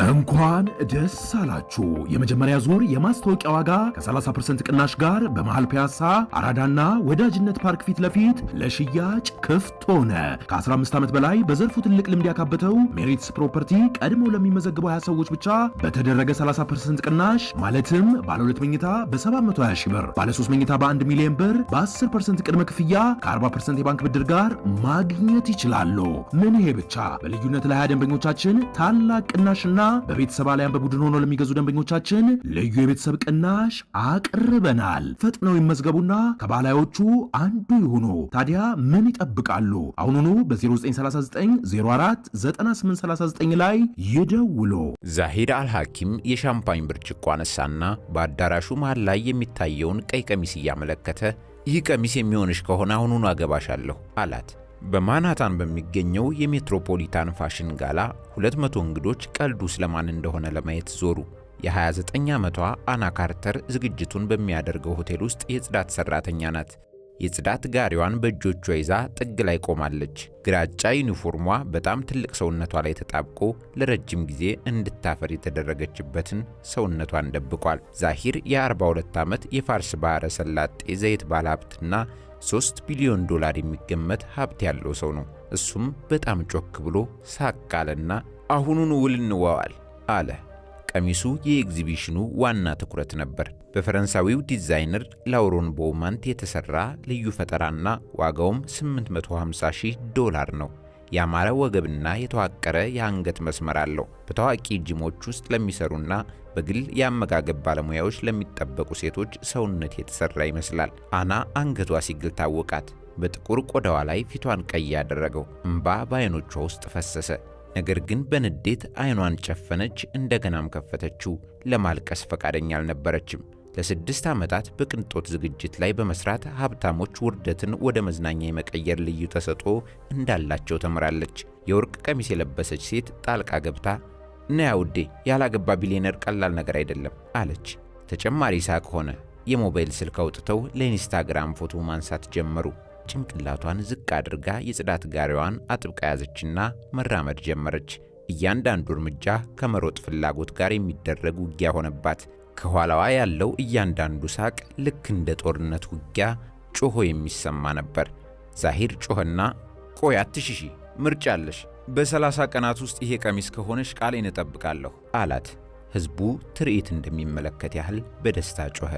እንኳን ደስ አላችሁ! የመጀመሪያ ዙር የማስታወቂያ ዋጋ ከ30% ቅናሽ ጋር በመሃል ፒያሳ አራዳና ወዳጅነት ፓርክ ፊት ለፊት ለሽያጭ ክፍት ሆነ። ከ15 ዓመት በላይ በዘርፉ ትልቅ ልምድ ያካበተው ሜሪትስ ፕሮፐርቲ ቀድሞ ለሚመዘግቡ 20 ሰዎች ብቻ በተደረገ 30% ቅናሽ ማለትም ባለ 2 መኝታ በ720 ሺህ ብር፣ ባለ 3 መኝታ በ1 ሚሊዮን ብር በ10% ቅድመ ክፍያ ከ40% የባንክ ብድር ጋር ማግኘት ይችላሉ። ምን ይሄ ብቻ! በልዩነት ለ20 ደንበኞቻችን ታላቅ ቅናሽና በቤተሰብ አሊያም በቡድን ሆኖ ለሚገዙ ደንበኞቻችን ልዩ የቤተሰብ ቅናሽ አቅርበናል። ፈጥነው ይመዝገቡና ከባላዮቹ አንዱ ይሁኑ። ታዲያ ምን ይጠብቃሉ? አሁኑኑ በ0939 04 9839 ላይ ይደውሉ። ዛሂር አልሐኪም የሻምፓኝ ብርጭቆ አነሳና በአዳራሹ መሃል ላይ የሚታየውን ቀይ ቀሚስ እያመለከተ ይህ ቀሚስ የሚሆንሽ ከሆነ አሁኑኑ አገባሻለሁ አላት። በማንሃታን በሚገኘው የሜትሮፖሊታን ፋሽን ጋላ 200 እንግዶች ቀልዱ ስለማን እንደሆነ ለማየት ዞሩ። የ29 ዓመቷ አና ካርተር ዝግጅቱን በሚያደርገው ሆቴል ውስጥ የጽዳት ሰራተኛ ናት። የጽዳት ጋሪዋን በእጆቿ ይዛ ጥግ ላይ ቆማለች። ግራጫ ዩኒፎርሟ በጣም ትልቅ ሰውነቷ ላይ ተጣብቆ ለረጅም ጊዜ እንድታፈር የተደረገችበትን ሰውነቷን ደብቋል። ዛሂር የ42 ዓመት የፋርስ ባህረ ሰላጤ ዘይት ባለሀብትና $3 ቢሊዮን የሚገመት ሀብት ያለው ሰው ነው። እሱም በጣም ጮክ ብሎ ሳቅ አለና አሁኑን ውል እንዋዋል አለ። ቀሚሱ የኤግዚቢሽኑ ዋና ትኩረት ነበር። በፈረንሳዊው ዲዛይነር ላውሮን ቦውማንት የተሰራ ልዩ ፈጠራና ዋጋውም $850,000 ነው። ያማረ ወገብና የተዋቀረ የአንገት መስመር አለው። በታዋቂ ጂሞች ውስጥ ለሚሰሩና በግል የአመጋገብ ባለሙያዎች ለሚጠበቁ ሴቶች ሰውነት የተሰራ ይመስላል። አና አንገቷ ሲግል ታወቃት። በጥቁር ቆዳዋ ላይ ፊቷን ቀይ ያደረገው እንባ በአይኖቿ ውስጥ ፈሰሰ። ነገር ግን በንዴት አይኗን ጨፈነች፣ እንደገናም ከፈተችው። ለማልቀስ ፈቃደኛ አልነበረችም። ለ6 ዓመታት በቅንጦት ዝግጅት ላይ በመስራት ሀብታሞች ውርደትን ወደ መዝናኛ የመቀየር ልዩ ተሰጥኦ እንዳላቸው ተምራለች። የወርቅ ቀሚስ የለበሰች ሴት ጣልቃ ገብታ ነያ ውዴ፣ ያላገባ ቢሊየነር ቀላል ነገር አይደለም አለች። ተጨማሪ ሳቅ ሆነ። የሞባይል ስልክ አውጥተው ለኢንስታግራም ፎቶ ማንሳት ጀመሩ። ጭንቅላቷን ዝቅ አድርጋ የጽዳት ጋሪዋን አጥብቃ ያዘችና መራመድ ጀመረች። እያንዳንዱ እርምጃ ከመሮጥ ፍላጎት ጋር የሚደረግ ውጊያ ሆነባት። ከኋላዋ ያለው እያንዳንዱ ሳቅ ልክ እንደ ጦርነት ውጊያ ጮሆ የሚሰማ ነበር። ዛሂር ጮኸና ቆይ አትሽሺ፣ ምርጫ አለሽ። በ30 ቀናት ውስጥ ይሄ ቀሚስ ከሆነሽ ቃሌን እጠብቃለሁ አላት። ሕዝቡ ትርኢት እንደሚመለከት ያህል በደስታ ጮኸ።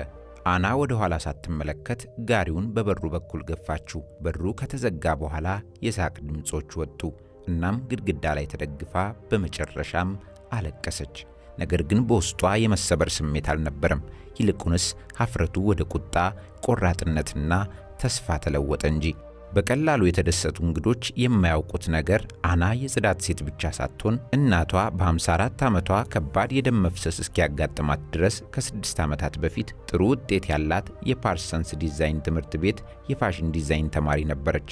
አና ወደ ኋላ ሳትመለከት ጋሪውን በበሩ በኩል ገፋችው። በሩ ከተዘጋ በኋላ የሳቅ ድምጾች ወጡ። እናም ግድግዳ ላይ ተደግፋ በመጨረሻም አለቀሰች። ነገር ግን በውስጧ የመሰበር ስሜት አልነበረም። ይልቁንስ ሀፍረቱ ወደ ቁጣ፣ ቆራጥነትና ተስፋ ተለወጠ እንጂ። በቀላሉ የተደሰቱ እንግዶች የማያውቁት ነገር አና የጽዳት ሴት ብቻ ሳትሆን እናቷ በ54 ዓመቷ ከባድ የደም መፍሰስ እስኪያጋጥማት ድረስ ከ6 ዓመታት በፊት ጥሩ ውጤት ያላት የፓርሰንስ ዲዛይን ትምህርት ቤት የፋሽን ዲዛይን ተማሪ ነበረች።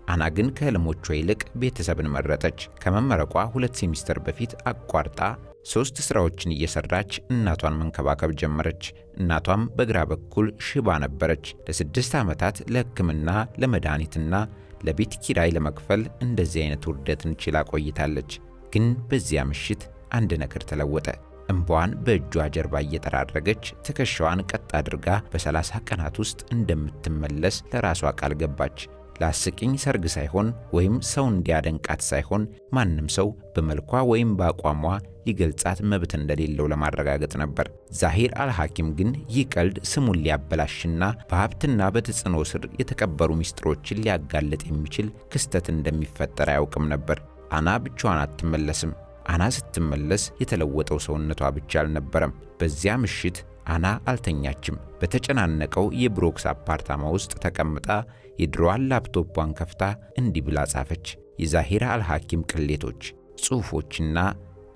አና ግን ከህልሞቿ ይልቅ ቤተሰብን መረጠች። ከመመረቋ 2 ሴሚስተር በፊት አቋርጣ 3 ስራዎችን እየሰራች እናቷን መንከባከብ ጀመረች። እናቷም በግራ በኩል ሽባ ነበረች። ለ6 ዓመታት ለሕክምና ለመድኃኒትና ለቤት ኪራይ ለመክፈል እንደዚህ አይነት ውርደትን ችላ ቆይታለች። ግን በዚያ ምሽት አንድ ነገር ተለወጠ። እንባዋን በእጇ ጀርባ እየጠራረገች ትከሻዋን ቀጥ አድርጋ በ30 ቀናት ውስጥ እንደምትመለስ ለራሷ ቃል ገባች። ለአስቂኝ ሰርግ ሳይሆን ወይም ሰው እንዲያደንቃት ሳይሆን ማንም ሰው በመልኳ ወይም በአቋሟ ሊገልጻት መብት እንደሌለው ለማረጋገጥ ነበር። ዛሂር አልሐኪም ግን ይህ ቀልድ ስሙን ሊያበላሽና በሀብትና በተጽዕኖ ስር የተቀበሩ ሚስጥሮችን ሊያጋልጥ የሚችል ክስተት እንደሚፈጠር አያውቅም ነበር። አና ብቻዋን አትመለስም። አና ስትመለስ የተለወጠው ሰውነቷ ብቻ አልነበረም። በዚያ ምሽት አና አልተኛችም። በተጨናነቀው የብሮክስ አፓርታማ ውስጥ ተቀምጣ የድሮዋን ላፕቶፑን ከፍታ እንዲህ ብላ ጻፈች። የዛሂር አልሐኪም ቅሌቶች፣ ጽሑፎችና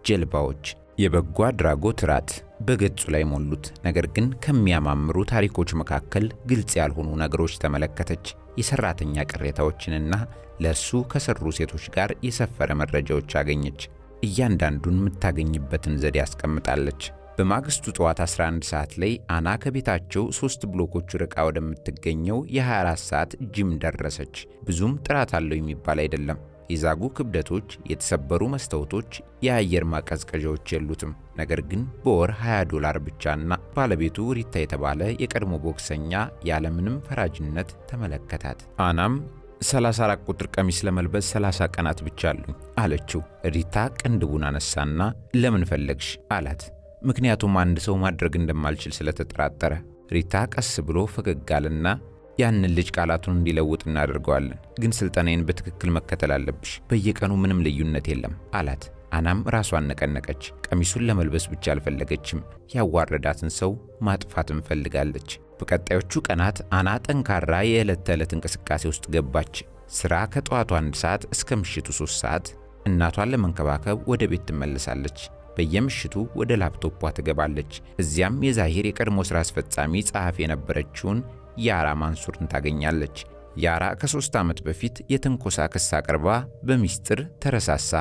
ጀልባዎች የበጎ አድራጎት ራት በገጹ ላይ ሞሉት። ነገር ግን ከሚያማምሩ ታሪኮች መካከል ግልጽ ያልሆኑ ነገሮች ተመለከተች። የሰራተኛ ቅሬታዎችንና ለሱ ከሰሩ ሴቶች ጋር የሰፈረ መረጃዎች አገኘች። እያንዳንዱን የምታገኝበትን ዘዴ ያስቀምጣለች። በማግስቱ ጠዋት 11 ሰዓት ላይ አና ከቤታቸው 3 ብሎኮች ርቃ ወደምትገኘው የ24 ሰዓት ጂም ደረሰች። ብዙም ጥራት አለው የሚባል አይደለም። የዛጉ ክብደቶች፣ የተሰበሩ መስታወቶች፣ የአየር ማቀዝቀዣዎች የሉትም። ነገር ግን በወር $20 ብቻና ባለቤቱ ሪታ የተባለ የቀድሞ ቦክሰኛ ያለምንም ፈራጅነት ተመለከታት። አናም 34 ቁጥር ቀሚስ ለመልበስ 30 ቀናት ብቻ አሉኝ አለችው። ሪታ ቅንድቡን አነሳና ለምን ፈለግሽ አላት። ምክንያቱም አንድ ሰው ማድረግ እንደማልችል ስለተጠራጠረ። ሪታ ቀስ ብሎ ፈገግ አለና ያንን ልጅ ቃላቱን እንዲለውጥ እናደርገዋለን፣ ግን ስልጠናዬን በትክክል መከተል አለብሽ። በየቀኑ ምንም ልዩነት የለም አላት። አናም ራሷን ነቀነቀች። ቀሚሱን ለመልበስ ብቻ አልፈለገችም፣ ያዋረዳትን ሰው ማጥፋትን ፈልጋለች። በቀጣዮቹ ቀናት አና ጠንካራ የዕለት ተዕለት እንቅስቃሴ ውስጥ ገባች። ሥራ ከጠዋቱ 1 ሰዓት እስከ ምሽቱ 3 ሰዓት። እናቷን ለመንከባከብ ወደ ቤት ትመለሳለች። በየምሽቱ ወደ ላፕቶፖ ትገባለች። እዚያም የዛሂር የቀድሞ ሥራ አስፈጻሚ ጸሐፊ የነበረችውን ያራ ማንሱርን ታገኛለች። ያራ ከ3 ዓመት በፊት የትንኮሳ ክስ አቅርባ በሚስጥር ተረሳሳ።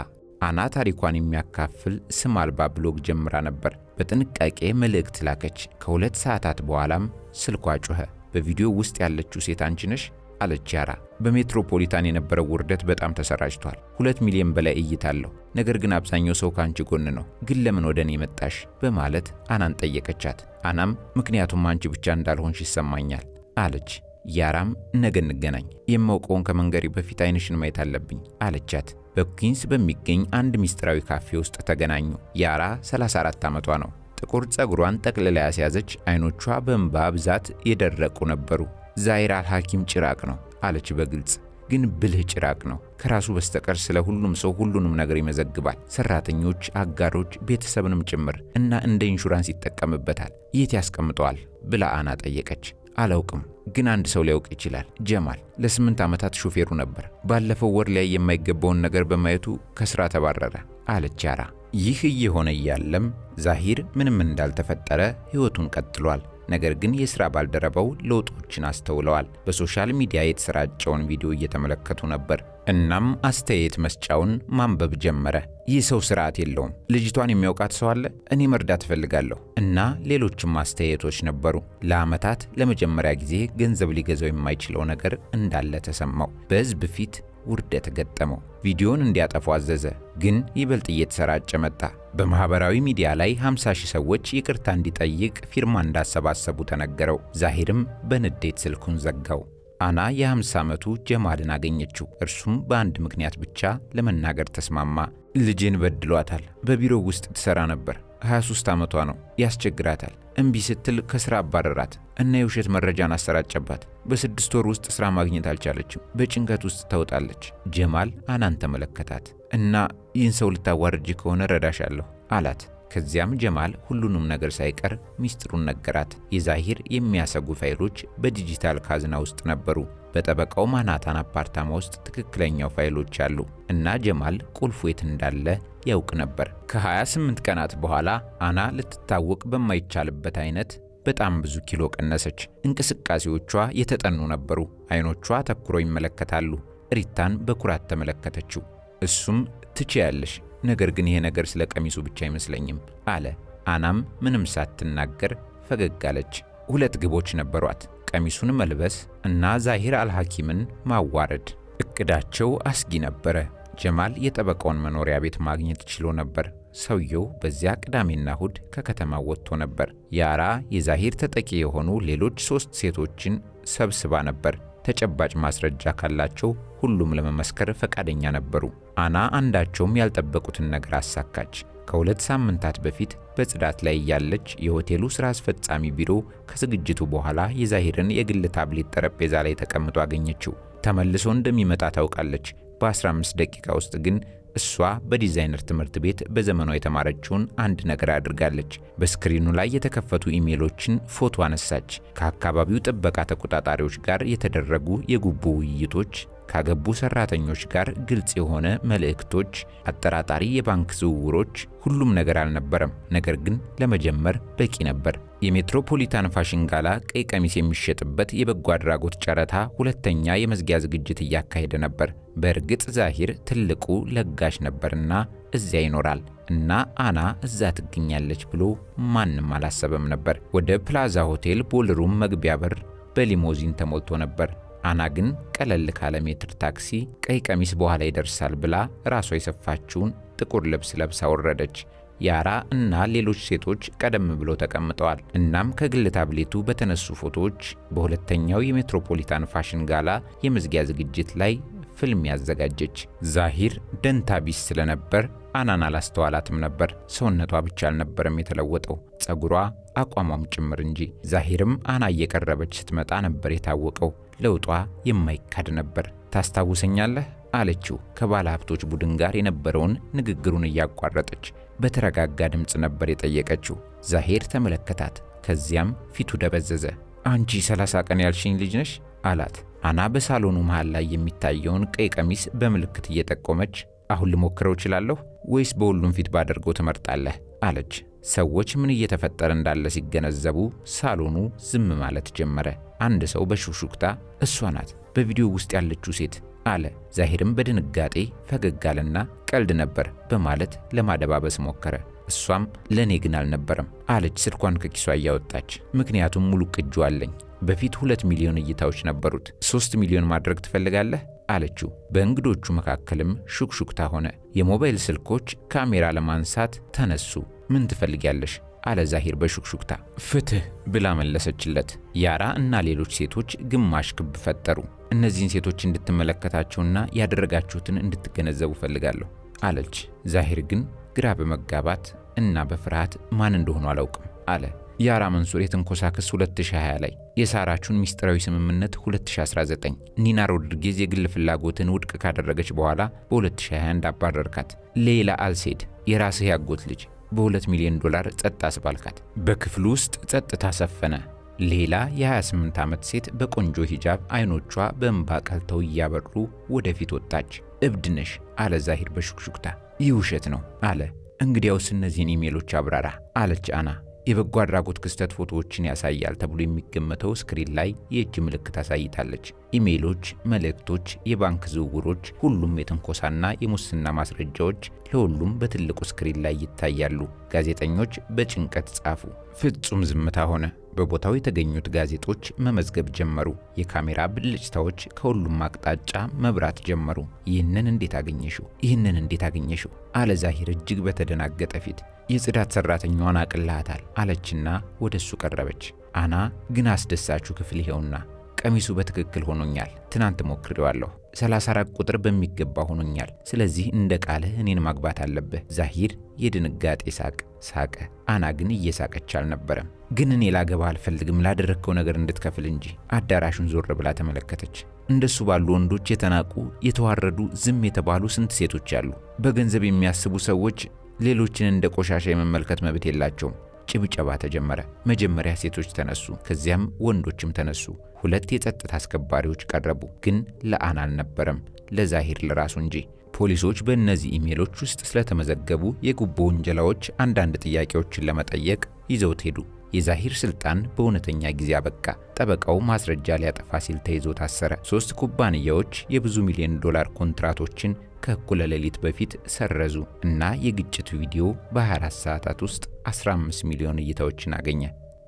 አና ታሪኳን የሚያካፍል ስም አልባ ብሎግ ጀምራ ነበር። በጥንቃቄ መልእክት ላከች። ከ2 ሰዓታት በኋላም ስልኳ ጮኸ። በቪዲዮ ውስጥ ያለችው ሴት አንቺ ነሽ አለች ያራ። በሜትሮፖሊታን የነበረው ውርደት በጣም ተሰራጭቷል። 2 ሚሊዮን በላይ እይታ አለው። ነገር ግን አብዛኛው ሰው ካንቺ ጎን ነው። ግን ለምን ወደ እኔ መጣሽ በማለት አናን ጠየቀቻት። አናም ምክንያቱም አንቺ ብቻ እንዳልሆንሽ ይሰማኛል አለች። ያራም ነገ እንገናኝ፣ የማውቀውን ከመንገሪ በፊት አይንሽን ማየት አለብኝ አለቻት። በኩዊንስ በሚገኝ አንድ ሚስጥራዊ ካፌ ውስጥ ተገናኙ። ያራ 34 ዓመቷ ነው። ጥቁር ጸጉሯን ጠቅልላ ያስያዘች፣ አይኖቿ በእንባ ብዛት የደረቁ ነበሩ። ዛሂር አልሐኪም ጭራቅ ነው አለች በግልጽ። ግን ብልህ ጭራቅ ነው። ከራሱ በስተቀር ስለ ሁሉም ሰው ሁሉንም ነገር ይመዘግባል፣ ሰራተኞች፣ አጋሮች፣ ቤተሰብንም ጭምር እና እንደ ኢንሹራንስ ይጠቀምበታል። የት ያስቀምጠዋል ብላ አና ጠየቀች። አላውቅም፣ ግን አንድ ሰው ሊያውቅ ይችላል። ጀማል ለ8 ዓመታት ሹፌሩ ነበር። ባለፈው ወር ላይ የማይገባውን ነገር በማየቱ ከስራ ተባረረ አለች ያራ። ይህ እየሆነ እያለም ዛሂር ምንም እንዳልተፈጠረ ሕይወቱን ቀጥሏል። ነገር ግን የሥራ ባልደረባው ለውጦችን አስተውለዋል። በሶሻል ሚዲያ የተሰራጨውን ቪዲዮ እየተመለከቱ ነበር። እናም አስተያየት መስጫውን ማንበብ ጀመረ። ይህ ሰው ስርዓት የለውም፣ ልጅቷን የሚያውቃት ሰው አለ፣ እኔ መርዳት እፈልጋለሁ እና ሌሎችም አስተያየቶች ነበሩ። ለዓመታት ለመጀመሪያ ጊዜ ገንዘብ ሊገዛው የማይችለው ነገር እንዳለ ተሰማው። በሕዝብ ፊት ውርደት ገጠመው። ቪዲዮን እንዲያጠፉ አዘዘ፣ ግን ይበልጥ እየተሰራጨ መጣ። በማህበራዊ ሚዲያ ላይ 50,000 ሰዎች ይቅርታ እንዲጠይቅ ፊርማ እንዳሰባሰቡ ተነገረው። ዛሂርም በንዴት ስልኩን ዘጋው። አና የ50 ዓመቱ ጀማልን አገኘችው። እርሱም በአንድ ምክንያት ብቻ ለመናገር ተስማማ። ልጄን በድሏታል። በቢሮው ውስጥ ትሰራ ነበር። 23 ዓመቷ ነው። ያስቸግራታል። እምቢ ስትል ከስራ አባረራት እና የውሸት መረጃን አሰራጨባት። በ6 ወር ውስጥ ስራ ማግኘት አልቻለችም። በጭንቀት ውስጥ ተውጣለች። ጀማል አናን ተመለከታት እና ይህን ሰው ልታዋርጅ ከሆነ ረዳሻለሁ አላት። ከዚያም ጀማል ሁሉንም ነገር ሳይቀር ሚስጥሩን ነገራት። የዛሂር የሚያሰጉ ፋይሎች በዲጂታል ካዝና ውስጥ ነበሩ። በጠበቃው ማናታን አፓርታማ ውስጥ ትክክለኛው ፋይሎች አሉ እና ጀማል ቁልፉ የት እንዳለ ያውቅ ነበር። ከ28 ቀናት በኋላ አና ልትታወቅ በማይቻልበት አይነት በጣም ብዙ ኪሎ ቀነሰች። እንቅስቃሴዎቿ የተጠኑ ነበሩ። አይኖቿ ተኩሮ ይመለከታሉ። ሪታን በኩራት ተመለከተችው። እሱም ትችያለሽ፣ ነገር ግን ይሄ ነገር ስለ ቀሚሱ ብቻ አይመስለኝም አለ። አናም ምንም ሳትናገር ፈገግ አለች። 2 ግቦች ነበሯት፣ ቀሚሱን መልበስ እና ዛሂር አልሐኪምን ማዋረድ። እቅዳቸው አስጊ ነበረ። ጀማል የጠበቃውን መኖሪያ ቤት ማግኘት ችሎ ነበር። ሰውየው በዚያ ቅዳሜና እሁድ ከከተማ ወጥቶ ነበር። ያራ የዛሂር ተጠቂ የሆኑ ሌሎች 3 ሴቶችን ሰብስባ ነበር። ተጨባጭ ማስረጃ ካላቸው ሁሉም ለመመስከር ፈቃደኛ ነበሩ። አና አንዳቸውም ያልጠበቁትን ነገር አሳካች። ከ2 ሳምንታት በፊት በጽዳት ላይ ያለች የሆቴሉ ሥራ አስፈጻሚ ቢሮ ከዝግጅቱ በኋላ የዛሂርን የግል ታብሌት ጠረጴዛ ላይ ተቀምጦ አገኘችው። ተመልሶ እንደሚመጣ ታውቃለች። በ15 ደቂቃ ውስጥ ግን እሷ በዲዛይነር ትምህርት ቤት በዘመኗ የተማረችውን አንድ ነገር አድርጋለች። በስክሪኑ ላይ የተከፈቱ ኢሜሎችን ፎቶ አነሳች። ከአካባቢው ጥበቃ ተቆጣጣሪዎች ጋር የተደረጉ የጉቦ ውይይቶች፣ ካገቡ ሰራተኞች ጋር ግልጽ የሆነ መልእክቶች፣ አጠራጣሪ የባንክ ዝውውሮች። ሁሉም ነገር አልነበረም፣ ነገር ግን ለመጀመር በቂ ነበር። የሜትሮፖሊታን ፋሽን ጋላ ቀይ ቀሚስ የሚሸጥበት የበጎ አድራጎት ጨረታ ሁለተኛ የመዝጊያ ዝግጅት እያካሄደ ነበር። በእርግጥ ዛሂር ትልቁ ለጋሽ ነበርና እዚያ ይኖራል እና አና እዛ ትገኛለች ብሎ ማንም አላሰበም ነበር። ወደ ፕላዛ ሆቴል ቦልሩም መግቢያ በር በሊሞዚን ተሞልቶ ነበር። አና ግን ቀለል ካለ ሜትር ታክሲ ቀይ ቀሚስ በኋላ ይደርሳል ብላ ራሷ የሰፋችውን ጥቁር ልብስ ለብሳ ወረደች። ያራ እና ሌሎች ሴቶች ቀደም ብለው ተቀምጠዋል። እናም ከግል ታብሌቱ በተነሱ ፎቶዎች በሁለተኛው የሜትሮፖሊታን ፋሽን ጋላ የመዝጊያ ዝግጅት ላይ ፊልም ያዘጋጀች። ዛሂር ደንታ ቢስ ስለነበር አናን አላስተዋላትም ነበር። ሰውነቷ ብቻ አልነበረም የተለወጠው፣ ጸጉሯ አቋሟም ጭምር እንጂ። ዛሂርም አና እየቀረበች ስትመጣ ነበር የታወቀው። ለውጧ የማይካድ ነበር። ታስታውሰኛለህ አለችው ከባለ ሀብቶች ቡድን ጋር የነበረውን ንግግሩን እያቋረጠች በተረጋጋ ድምፅ ነበር የጠየቀችው። ዛሂር ተመለከታት። ከዚያም ፊቱ ደበዘዘ። አንቺ 30 ቀን ያልሽኝ ልጅ ነሽ አላት። አና በሳሎኑ መሃል ላይ የሚታየውን ቀይ ቀሚስ በምልክት እየጠቆመች አሁን ልሞክረው እችላለሁ ወይስ በሁሉም ፊት ባደርገው ትመርጣለህ አለች። ሰዎች ምን እየተፈጠረ እንዳለ ሲገነዘቡ ሳሎኑ ዝም ማለት ጀመረ። አንድ ሰው በሹክሹክታ እሷ ናት በቪዲዮ ውስጥ ያለችው ሴት አለ። ዛሂርም በድንጋጤ ፈገግ አለና ቀልድ ነበር በማለት ለማደባበስ ሞከረ። እሷም ለኔ ግን አልነበረም አለች ስልኳን ከኪሷ እያወጣች። ምክንያቱም ሙሉ ቅጁ አለኝ። በፊት 2 ሚሊዮን እይታዎች ነበሩት። 3 ሚሊዮን ማድረግ ትፈልጋለህ አለችው። በእንግዶቹ መካከልም ሹክሹክታ ሆነ። የሞባይል ስልኮች ካሜራ ለማንሳት ተነሱ። ምን ትፈልጊያለሽ አለ ዛሂር በሹክሹክታ። ፍትህ ብላ መለሰችለት። ያራ እና ሌሎች ሴቶች ግማሽ ክብ ፈጠሩ። እነዚህን ሴቶች እንድትመለከታቸውና ያደረጋችሁትን እንድትገነዘቡ ፈልጋለሁ አለች። ዛሂር ግን ግራ በመጋባት እና በፍርሃት ማን እንደሆኑ አላውቅም አለ። ያራ መንሱር የትንኮሳ ክስ 2020 ላይ፣ የሳራቹን ሚስጥራዊ ስምምነት 2019፣ ኒና ሮድሪጌዝ የግል ፍላጎትን ውድቅ ካደረገች በኋላ በ2021 አባረርካት። ሌላ አልሴድ የራስህ ያጎት ልጅ በ2 ሚሊዮን ዶላር ጸጥ አስባልካት። በክፍሉ ውስጥ ጸጥታ ሰፈነ። ሌላ የ28 ዓመት ሴት በቆንጆ ሂጃብ አይኖቿ በእንባ ቀልተው እያበሩ ወደፊት ወጣች። እብድ ነሽ አለ ዛሂር በሹክሹክታ። ይህ ውሸት ነው አለ። እንግዲያውስ እነዚህን ኢሜሎች አብራራ አለች አና። የበጎ አድራጎት ክስተት ፎቶዎችን ያሳያል ተብሎ የሚገመተው ስክሪን ላይ የእጅ ምልክት አሳይታለች። ኢሜሎች፣ መልእክቶች፣ የባንክ ዝውውሮች፣ ሁሉም የትንኮሳና የሙስና ማስረጃዎች ለሁሉም በትልቁ ስክሪን ላይ ይታያሉ። ጋዜጠኞች በጭንቀት ጻፉ። ፍጹም ዝምታ ሆነ። በቦታው የተገኙት ጋዜጦች መመዝገብ ጀመሩ። የካሜራ ብልጭታዎች ከሁሉም አቅጣጫ መብራት ጀመሩ። ይህንን እንዴት አገኘሽው? ይህንን እንዴት አገኘሽው? አለ ዛሂር እጅግ በተደናገጠ ፊት። የጽዳት ሰራተኛዋን አቅልሃታል አለችና ወደሱ ቀረበች። አና ግን አስደሳቹ ክፍል ይሄውና፣ ቀሚሱ በትክክል ሆኖኛል። ትናንት ሞክሬዋለሁ። 34 ቁጥር በሚገባ ሆኖኛል። ስለዚህ እንደ ቃልህ እኔን ማግባት አለብህ። ዛሂር የድንጋጤ ሳቅ ሳቀ። አና ግን እየሳቀች አልነበረም። ግን እኔ ላገባ አልፈልግም፣ ላደረግከው ነገር እንድትከፍል እንጂ። አዳራሹን ዞር ብላ ተመለከተች። እንደሱ ባሉ ወንዶች የተናቁ የተዋረዱ ዝም የተባሉ ስንት ሴቶች አሉ። በገንዘብ የሚያስቡ ሰዎች ሌሎችን እንደ ቆሻሻ የመመልከት መብት የላቸውም። ጭብጨባ ተጀመረ። መጀመሪያ ሴቶች ተነሱ፣ ከዚያም ወንዶችም ተነሱ። 2 የጸጥታ አስከባሪዎች ቀረቡ፣ ግን ለአና አልነበረም፣ ለዛሂር ለራሱ እንጂ። ፖሊሶች በእነዚህ ኢሜሎች ውስጥ ስለተመዘገቡ የጉቦ ወንጀላዎች አንዳንድ ጥያቄዎችን ለመጠየቅ ይዘውት ሄዱ። የዛሂር ስልጣን በእውነተኛ ጊዜ አበቃ። ጠበቃው ማስረጃ ሊያጠፋ ሲል ተይዞ ታሰረ። 3 ኩባንያዎች የብዙ ሚሊዮን ዶላር ኮንትራቶችን ከእኩለ ሌሊት በፊት ሰረዙ እና የግጭቱ ቪዲዮ በ24 ሰዓታት ውስጥ 15 ሚሊዮን እይታዎችን አገኘ።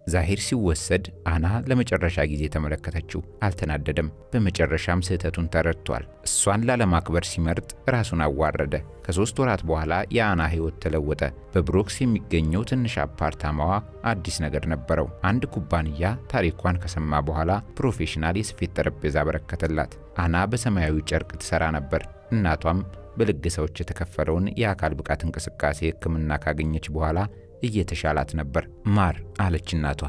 ዛሂር ሲወሰድ አና ለመጨረሻ ጊዜ ተመለከተችው። አልተናደደም። በመጨረሻም ስህተቱን ተረድቷል። እሷን ላለማክበር ሲመርጥ ራሱን አዋረደ። ከ3 ወራት በኋላ የአና ሕይወት ተለወጠ። በብሮክስ የሚገኘው ትንሽ አፓርታማዋ አዲስ ነገር ነበረው። አንድ ኩባንያ ታሪኳን ከሰማ በኋላ ፕሮፌሽናል የስፌት ጠረጴዛ በረከተላት። አና በሰማያዊ ጨርቅ ትሰራ ነበር። እናቷም በልግሰዎች የተከፈለውን የአካል ብቃት እንቅስቃሴ ሕክምና ካገኘች በኋላ እየተሻላት ነበር። ማር አለች እናቷ።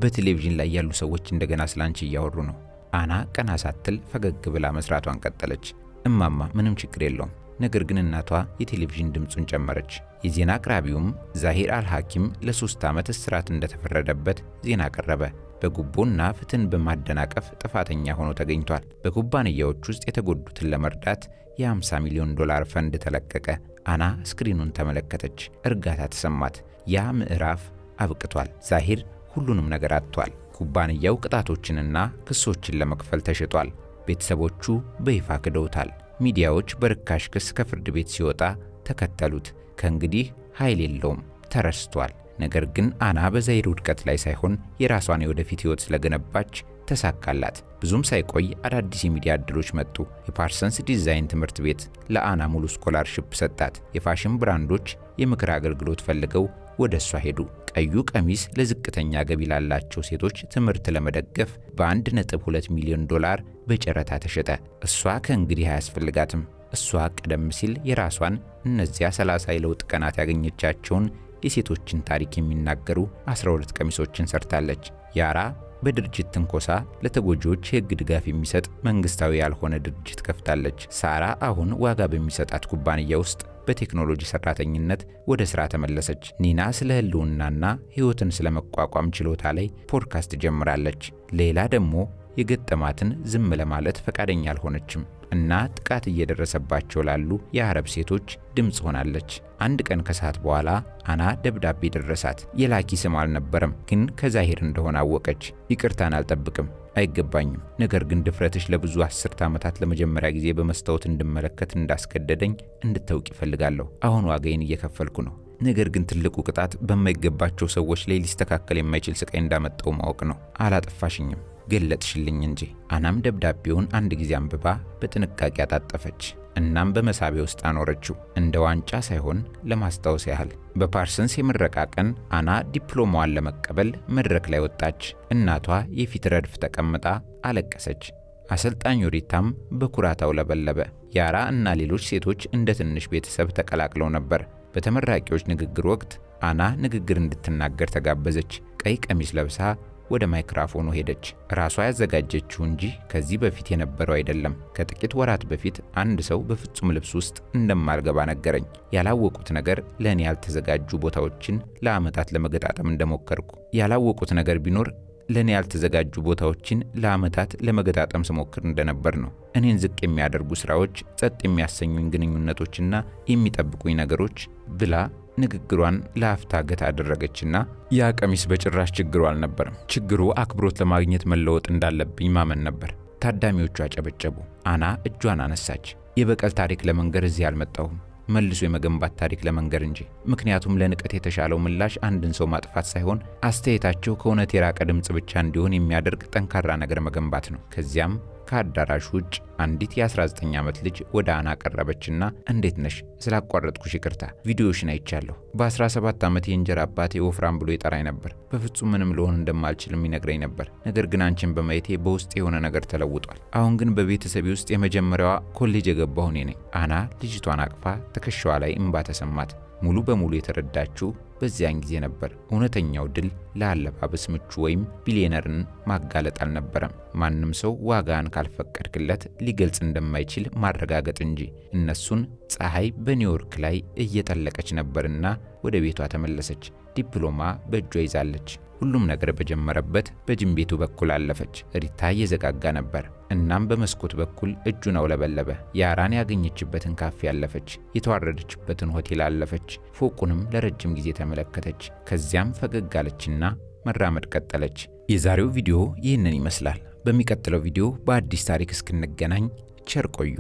በቴሌቪዥን ላይ ያሉ ሰዎች እንደገና ስላንቺ እያወሩ ነው። አና ቀና ሳትል ፈገግ ብላ መስራቷን ቀጠለች። እማማ ምንም ችግር የለውም። ነገር ግን እናቷ የቴሌቪዥን ድምፁን ጨመረች። የዜና አቅራቢውም ዛሂር አልሐኪም ለ3 ዓመት እስራት እንደተፈረደበት ዜና ቀረበ። በጉቦና ፍትህን በማደናቀፍ ጥፋተኛ ሆኖ ተገኝቷል። በኩባንያዎች ውስጥ የተጎዱትን ለመርዳት የ50 ሚሊዮን ዶላር ፈንድ ተለቀቀ። አና ስክሪኑን ተመለከተች። እርጋታ ተሰማት። ያ ምዕራፍ አብቅቷል። ዛሂር ሁሉንም ነገር አጥቷል። ኩባንያው ቅጣቶችንና ክሶችን ለመክፈል ተሽጧል። ቤተሰቦቹ በይፋ ክደውታል። ሚዲያዎች በርካሽ ክስ ከፍርድ ቤት ሲወጣ ተከተሉት። ከእንግዲህ ኃይል የለውም፣ ተረስቷል። ነገር ግን አና በዛሂር ውድቀት ላይ ሳይሆን የራሷን የወደፊት ሕይወት ስለገነባች ተሳካላት። ብዙም ሳይቆይ አዳዲስ የሚዲያ እድሎች መጡ። የፓርሰንስ ዲዛይን ትምህርት ቤት ለአና ሙሉ ስኮላርሺፕ ሰጣት። የፋሽን ብራንዶች የምክር አገልግሎት ፈልገው ወደ እሷ ሄዱ። ቀዩ ቀሚስ ለዝቅተኛ ገቢ ላላቸው ሴቶች ትምህርት ለመደገፍ በ1.2 ሚሊዮን ዶላር በጨረታ ተሸጠ። እሷ ከእንግዲህ አያስፈልጋትም። እሷ ቀደም ሲል የራሷን እነዚያ 30 የለውጥ ቀናት ያገኘቻቸውን የሴቶችን ታሪክ የሚናገሩ 12 ቀሚሶችን ሰርታለች። ያራ በድርጅት ትንኮሳ ለተጎጂዎች የሕግ ድጋፍ የሚሰጥ መንግስታዊ ያልሆነ ድርጅት ከፍታለች። ሳራ አሁን ዋጋ በሚሰጣት ኩባንያ ውስጥ በቴክኖሎጂ ሰራተኝነት ወደ ስራ ተመለሰች። ኒና ስለ ህልውናና ህይወትን ስለመቋቋም ችሎታ ላይ ፖድካስት ጀምራለች። ሌላ ደግሞ የገጠማትን ዝም ለማለት ፈቃደኛ አልሆነችም እና ጥቃት እየደረሰባቸው ላሉ የአረብ ሴቶች ድምፅ ሆናለች። አንድ ቀን ከሰዓት በኋላ አና ደብዳቤ ደረሳት። የላኪ ስም አልነበረም፣ ግን ከዛሂር እንደሆነ አወቀች። ይቅርታን አልጠብቅም፣ አይገባኝም። ነገር ግን ድፍረትሽ ለብዙ 10 ዓመታት ለመጀመሪያ ጊዜ በመስታወት እንድመለከት እንዳስገደደኝ እንድታውቂ እፈልጋለሁ። አሁን ዋጋዬን እየከፈልኩ ነው። ነገር ግን ትልቁ ቅጣት በማይገባቸው ሰዎች ላይ ሊስተካከል የማይችል ስቃይ እንዳመጣው ማወቅ ነው። አላጠፋሽኝም፣ ገለጥሽልኝ እንጂ። አናም ደብዳቤውን አንድ ጊዜ አንብባ በጥንቃቄ አጣጠፈች። እናም በመሳቢያ ውስጥ አኖረችው፣ እንደ ዋንጫ ሳይሆን ለማስታወስ ያህል። በፓርሰንስ የምረቃ ቀን አና ዲፕሎማዋን ለመቀበል መድረክ ላይ ወጣች። እናቷ የፊት ረድፍ ተቀምጣ አለቀሰች። አሰልጣኙ ሪታም በኩራት አውለበለበ። ያራ እና ሌሎች ሴቶች እንደ ትንሽ ቤተሰብ ተቀላቅለው ነበር። በተመራቂዎች ንግግር ወቅት አና ንግግር እንድትናገር ተጋበዘች። ቀይ ቀሚስ ለብሳ ወደ ማይክሮፎኑ ሄደች። ራሷ ያዘጋጀችው እንጂ ከዚህ በፊት የነበረው አይደለም። ከጥቂት ወራት በፊት አንድ ሰው በፍጹም ልብስ ውስጥ እንደማልገባ ነገረኝ። ያላወቁት ነገር ለእኔ ያልተዘጋጁ ቦታዎችን ለዓመታት ለመገጣጠም እንደሞከርኩ። ያላወቁት ነገር ቢኖር ለእኔ ያልተዘጋጁ ቦታዎችን ለዓመታት ለመገጣጠም ስሞክር እንደነበር ነው። እኔን ዝቅ የሚያደርጉ ስራዎች፣ ጸጥ የሚያሰኙኝ ግንኙነቶችና የሚጠብቁኝ ነገሮች ብላ ንግግሯን ለአፍታ ገታ አደረገችና ያ ቀሚስ በጭራሽ ችግሩ አልነበረም። ችግሩ አክብሮት ለማግኘት መለወጥ እንዳለብኝ ማመን ነበር። ታዳሚዎቹ አጨበጨቡ። አና እጇን አነሳች። የበቀል ታሪክ ለመንገር እዚህ አልመጣሁም፣ መልሶ የመገንባት ታሪክ ለመንገር እንጂ። ምክንያቱም ለንቀት የተሻለው ምላሽ አንድን ሰው ማጥፋት ሳይሆን አስተያየታቸው ከእውነት የራቀ ድምፅ ብቻ እንዲሆን የሚያደርግ ጠንካራ ነገር መገንባት ነው። ከዚያም ከአዳራሹ ውጭ አንዲት የ19 ዓመት ልጅ ወደ አና ቀረበችና እንዴት ነሽ? ስላቋረጥኩሽ ይቅርታ። ቪዲዮሽን አይቻለሁ። በ17 ዓመት የእንጀራ አባቴ ወፍራም ብሎ ይጠራኝ ነበር። በፍጹም ምንም ልሆን እንደማልችልም ይነግረኝ ነበር። ነገር ግን አንቺን በማየቴ በውስጥ የሆነ ነገር ተለውጧል። አሁን ግን በቤተሰቤ ውስጥ የመጀመሪያዋ ኮሌጅ የገባሁ እኔ ነኝ። አና ልጅቷን አቅፋ ትከሻዋ ላይ እንባ ተሰማት። ሙሉ በሙሉ የተረዳችው በዚያን ጊዜ ነበር። እውነተኛው ድል ለአለባበስ ምቹ ወይም ቢሊየነርን ማጋለጥ አልነበረም። ማንም ሰው ዋጋን ካልፈቀድክለት ሊገልጽ እንደማይችል ማረጋገጥ እንጂ። እነሱን ፀሐይ በኒውዮርክ ላይ እየጠለቀች ነበርና ወደ ቤቷ ተመለሰች። ዲፕሎማ በእጇ ይዛለች። ሁሉም ነገር በጀመረበት በጅም ቤቱ በኩል አለፈች። ሪታ እየዘጋጋ ነበር። እናም በመስኮት በኩል እጁን አውለበለበ። ያራን ያገኘችበትን ካፌ አለፈች። የተዋረደችበትን ሆቴል አለፈች። ፎቁንም ለረጅም ጊዜ ተመለከተች። ከዚያም ፈገግ አለችና መራመድ ቀጠለች። የዛሬው ቪዲዮ ይህንን ይመስላል። በሚቀጥለው ቪዲዮ በአዲስ ታሪክ እስክንገናኝ ቸር ቆዩ።